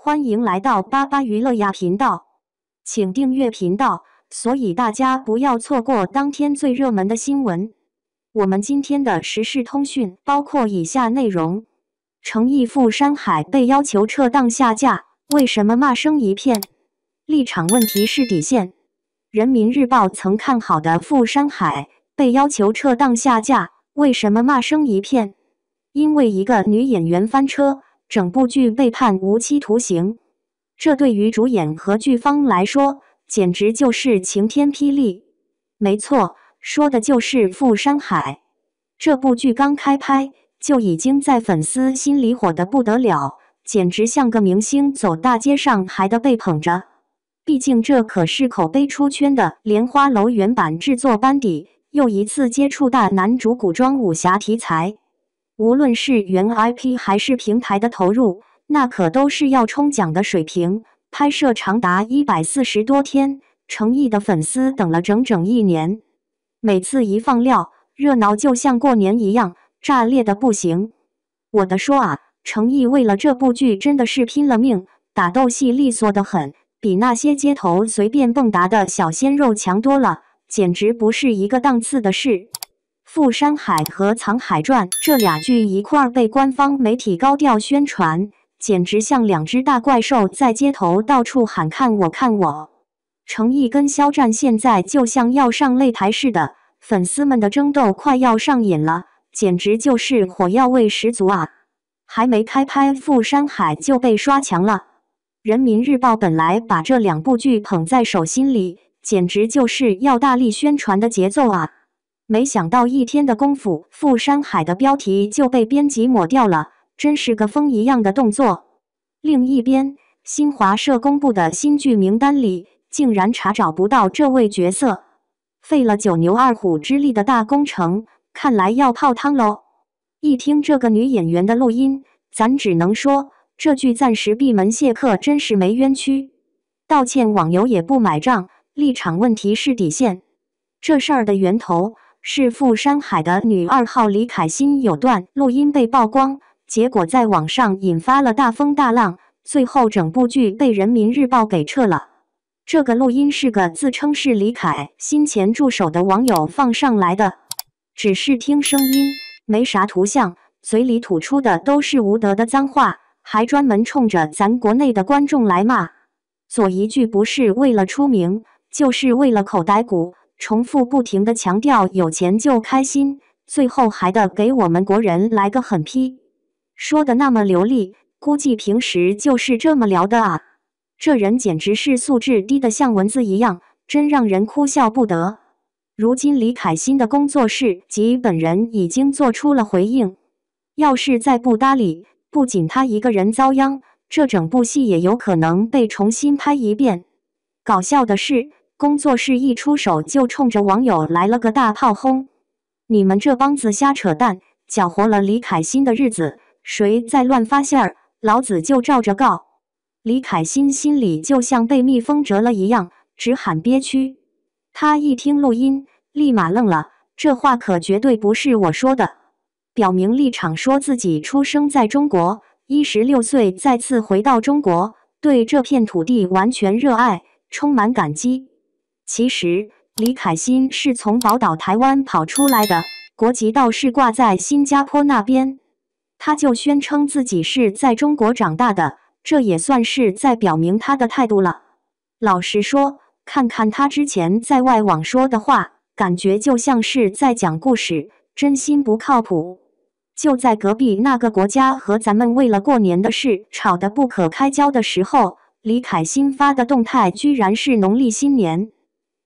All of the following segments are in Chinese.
欢迎来到巴巴娱乐呀频道，请订阅频道，所以大家不要错过当天最热门的新闻。我们今天的时事通讯包括以下内容：诚毅赴山海被要求撤档下架，为什么骂声一片？立场问题是底线。人民日报曾看好的赴山海被要求撤档下架，为什么骂声一片？因为一个女演员翻车，整部剧被判无期徒刑。这对于主演和剧方来说，简直就是晴天霹雳。没错，说的就是赴山海。这部剧刚开拍，就已经在粉丝心里火得不得了，简直像个明星走大街上还得被捧着。毕竟这可是口碑出圈的莲花楼原版制作班底，又一次接触大男主古装武侠题材。无论是原 IP 还是平台的投入，那可都是要冲奖的水平。拍摄长达140多天，诚毅的粉丝等了整整1年。每次一放料，热闹就像过年一样，炸裂的不行。我的说啊，诚毅为了这部剧真的是拼了命，打斗戏利索得很，比那些街头随便蹦跶的小鲜肉强多了，简直不是一个档次的事。赴山海和藏海传这俩剧一块儿被官方媒体高调宣传，简直像两只大怪兽在街头到处喊看我看我。诚毅跟肖战现在就像要上擂台似的，粉丝们的争斗快要上瘾了，简直就是火药味十足啊！还没开拍赴山海就被刷墙了。人民日报本来把这两部剧捧在手心里，简直就是要大力宣传的节奏啊！没想到1天的功夫，赴山海的标题就被编辑抹掉了，真是个疯一样的动作。另一边，新华社公布的新剧名单里，竟然查找不到这位角色，费了9牛2虎之力的大工程，看来要泡汤喽。一听这个女演员的录音，咱只能说，这剧暂时闭门谢客真是没冤屈。道歉网友也不买账，立场问题是底线。这事儿的源头是赴山海的女2号李凯欣有段录音被曝光，结果在网上引发了大风大浪，最后整部剧被人民日报给撤了。这个录音是个自称是李凯欣前助手的网友放上来的，只是听声音，没啥图像，嘴里吐出的都是无德的脏话，还专门冲着咱国内的观众来骂。左一句不是为了出名，就是为了口袋鼓，重复不停地强调有钱就开心，最后还得给我们国人来个狠批。说的那么流利，估计平时就是这么聊的啊。这人简直是素质低得像蚊子一样，真让人哭笑不得。如今李凯欣的工作室及本人已经做出了回应，要是再不搭理，不仅他一个人遭殃，这整部戏也有可能被重新拍一遍。搞笑的是，工作室一出手就冲着网友来了个大炮轰，你们这帮子瞎扯淡，搅和了李凯欣的日子，谁再乱发线儿，老子就照着告。李凯欣心里就像被蜜蜂蛰了一样，直喊憋屈。他一听录音，立马愣了，这话可绝对不是我说的。表明立场说自己出生在中国，16岁再次回到中国，对这片土地完全热爱，充满感激。其实，李凯欣是从宝岛台湾跑出来的，国籍倒是挂在新加坡那边。他就宣称自己是在中国长大的，这也算是在表明他的态度了。老实说，看看他之前在外网说的话，感觉就像是在讲故事，真心不靠谱。就在隔壁那个国家和咱们为了过年的事吵得不可开交的时候，李凯欣发的动态居然是农历新年。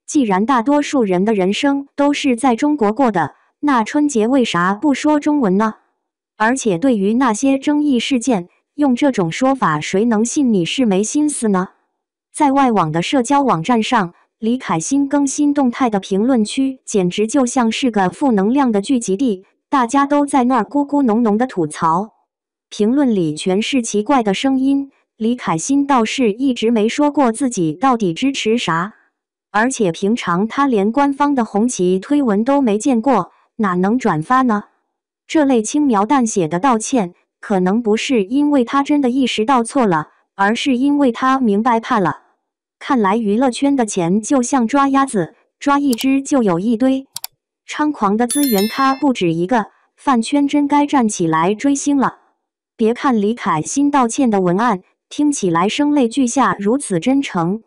既然大多数人的人生都是在中国过的，那春节为啥不说中文呢？而且对于那些争议事件，用这种说法，谁能信你是没心思呢？在外网的社交网站上，李凯欣更新动态的评论区简直就像是个负能量的聚集地，大家都在那儿咕咕哝哝的吐槽，评论里全是奇怪的声音。李凯欣倒是一直没说过自己到底支持啥。而且平常他连官方的红旗推文都没见过，哪能转发呢？这类轻描淡写的道歉，可能不是因为他真的意识到错了，而是因为他明白怕了。看来娱乐圈的钱就像抓鸭子，抓一只就有一堆。猖狂的资源咖不止一个，饭圈真该站起来追星了。别看李凯欣道歉的文案听起来声泪俱下，如此真诚。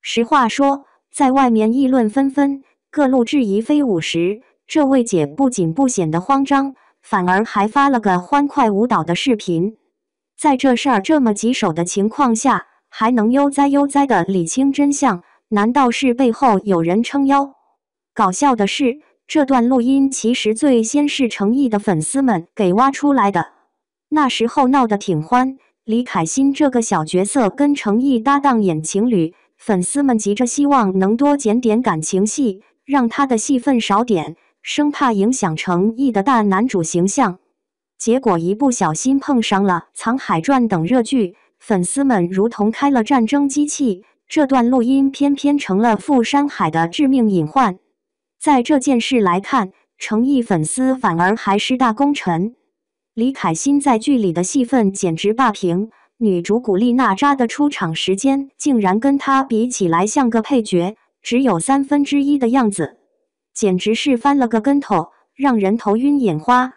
实话说，在外面议论纷纷，各路质疑飞舞时，这位姐不仅不显得慌张，反而还发了个欢快舞蹈的视频。在这事儿这么棘手的情况下，还能悠哉悠哉地理清真相，难道是背后有人撑腰？搞笑的是，这段录音其实最先是程毅的粉丝们给挖出来的。那时候闹得挺欢，李凯欣这个小角色跟程毅搭档演情侣，粉丝们急着希望能多剪点感情戏，让他的戏份少点，生怕影响程毅的大男主形象。结果一不小心碰上了《藏海传》等热剧，粉丝们如同开了战争机器，这段录音偏偏成了傅山海的致命隐患。在这件事来看，程毅粉丝反而还是大功臣。李凯欣在剧里的戏份简直霸屏，女主古力娜扎的出场时间竟然跟她比起来像个配角，只有1/3的样子，简直是翻了个跟头，让人头晕眼花。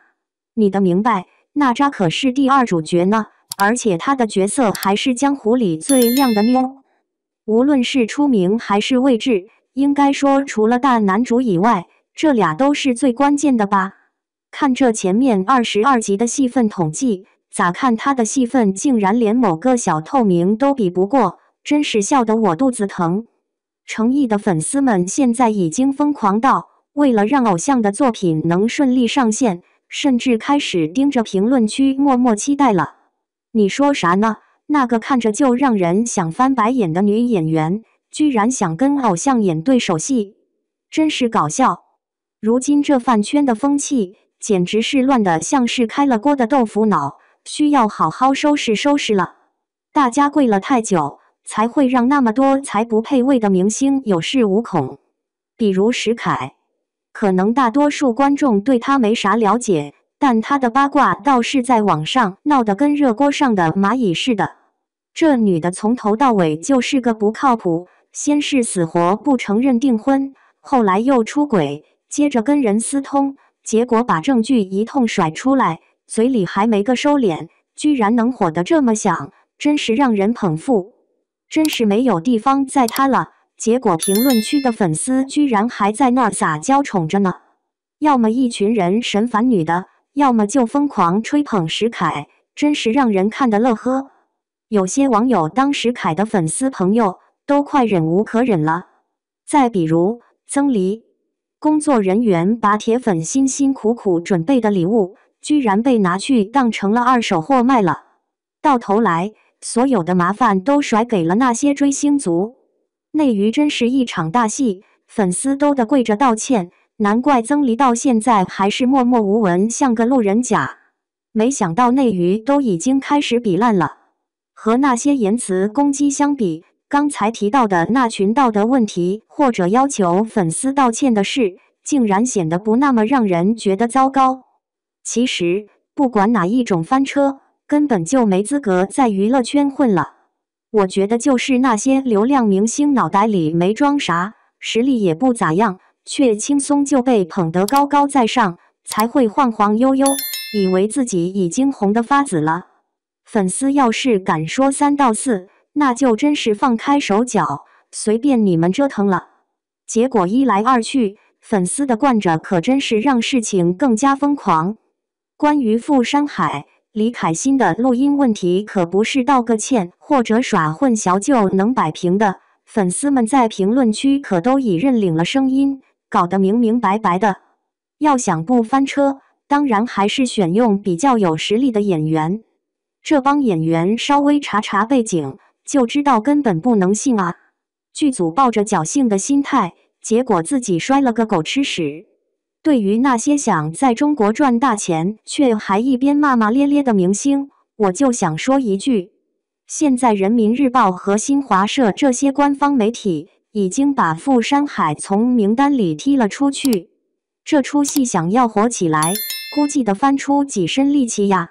你的明白，娜扎可是第2主角呢，而且她的角色还是江湖里最靓的妞。无论是出名还是位置，应该说除了大男主以外，这俩都是最关键的吧。看这前面22集的戏份统计，咋看他的戏份竟然连某个小透明都比不过，真是笑得我肚子疼。程毅的粉丝们现在已经疯狂到，为了让偶像的作品能顺利上线，甚至开始盯着评论区默默期待了。你说啥呢？那个看着就让人想翻白眼的女演员，居然想跟偶像演对手戏，真是搞笑。如今这饭圈的风气简直是乱得像是开了锅的豆腐脑，需要好好收拾收拾了。大家跪了太久，才会让那么多才不配位的明星有恃无恐。比如石凯，可能大多数观众对他没啥了解，但他的八卦倒是在网上闹得跟热锅上的蚂蚁似的。这女的从头到尾就是个不靠谱，先是死活不承认订婚，后来又出轨，接着跟人私通，结果把证据一通甩出来，嘴里还没个收敛，居然能火得这么响，真是让人捧腹。真是没有地方载他了，结果评论区的粉丝居然还在那儿撒娇宠着呢。要么一群人神烦女的，要么就疯狂吹捧石凯，真是让人看得乐呵。有些网友当石凯的粉丝朋友都快忍无可忍了。再比如曾黎，工作人员把铁粉辛辛苦苦准备的礼物，居然被拿去当成了二手货卖了。到头来，所有的麻烦都甩给了那些追星族。内娱真是一场大戏，粉丝都得跪着道歉，难怪曾黎到现在还是默默无闻，像个路人甲。没想到内娱都已经开始比烂了。和那些言辞攻击相比，刚才提到的那群道德问题或者要求粉丝道歉的事，竟然显得不那么让人觉得糟糕。其实，不管哪一种翻车，根本就没资格在娱乐圈混了。我觉得就是那些流量明星脑袋里没装啥，实力也不咋样，却轻松就被捧得高高在上，才会晃晃悠悠，以为自己已经红得发紫了。粉丝要是敢说3道4，那就真是放开手脚，随便你们折腾了。结果一来二去，粉丝的惯着可真是让事情更加疯狂。关于傅山海、李凯欣的录音问题，可不是道个歉或者耍混淆就能摆平的。粉丝们在评论区可都已认领了声音，搞得明明白白的。要想不翻车，当然还是选用比较有实力的演员。这帮演员稍微查查背景，就知道根本不能信啊！剧组抱着侥幸的心态，结果自己摔了个狗吃屎。对于那些想在中国赚大钱，却还一边骂骂咧咧的明星，我就想说一句：现在人民日报和新华社这些官方媒体已经把傅山海从名单里踢了出去，这出戏想要火起来，估计得翻出几身力气呀！